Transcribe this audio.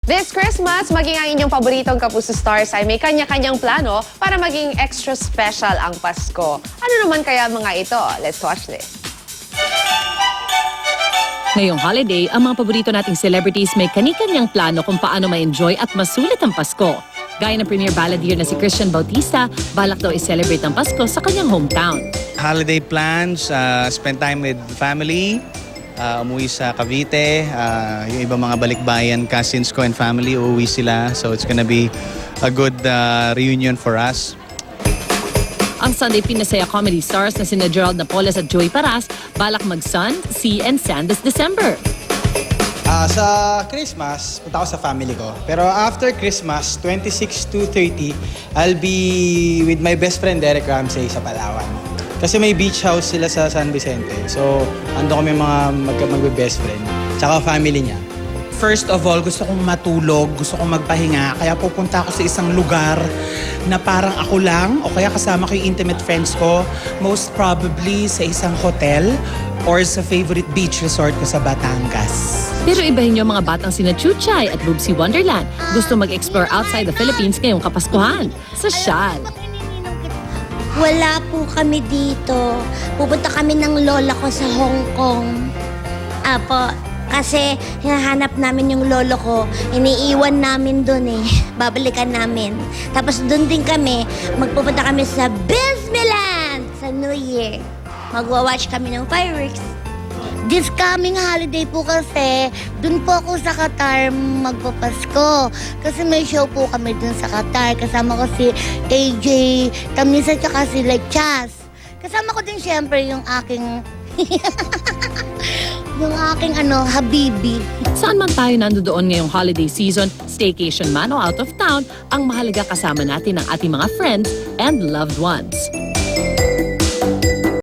This Christmas, maging ang inyong paboritong Kapuso Stars ay may kanya-kanyang plano para maging extra special ang Pasko. Ano naman kaya mga ito? Let's watch this. Ngayong holiday, ang mga paborito nating celebrities may kani-kanyang plano kung paano ma-enjoy at masulit ang Pasko. Gaya ng premier balladeer na si Christian Bautista, balak daw i-celebrate ang Pasko sa kanyang hometown. Holiday plans, spend time with family, umuwi sa Cavite, yung ibang mga balikbayan, cousins ko and family, uuwi sila. So it's gonna be a good reunion for us. Ang Sunday Pinasaya comedy stars na sina Gerald Napoles at Joey Paras, balak mag-sun, sea and sand this December. Sa Christmas, punta ako sa family ko. Pero after Christmas, 26 to 30, I'll be with my best friend Derek Ramsey sa Palawan. Kasi may beach house sila sa San Vicente. So, ando kami mga mag-best friend. Tsaka family niya. First of all, gusto kong matulog, gusto kong magpahinga. Kaya pupunta ako sa isang lugar na parang ako lang o kaya kasama ko yung intimate friends ko. Most probably sa isang hotel or sa favorite beach resort ko sa Batangas. Pero ibahin niyo ang mga batang sina Chuchay at Boobsy Wonderland. Gusto mag-explore outside the Philippines ngayong Kapaskuhan. Sa Sial. Wala po kami dito. Pupunta kami ng lola ko sa Hong Kong. Apo, kasi hinahanap namin yung lolo ko. Iniiwan namin doon eh. Babalikan namin. Tapos doon din kami, magpupunta kami sa Disneyland sa New Year. Magwa-watch kami ng fireworks. This coming holiday po kasi, dun po ako sa Qatar magpapasko. Kasi may show po kami dun sa Qatar. Kasama ko si AJ Tamisa tsaka si Lechas. Kasama ko din syempre yung aking... yung aking habibi. Saan man tayo nandoon ngayong holiday season, staycation man o out of town, ang mahalaga kasama natin ang ating mga friends and loved ones.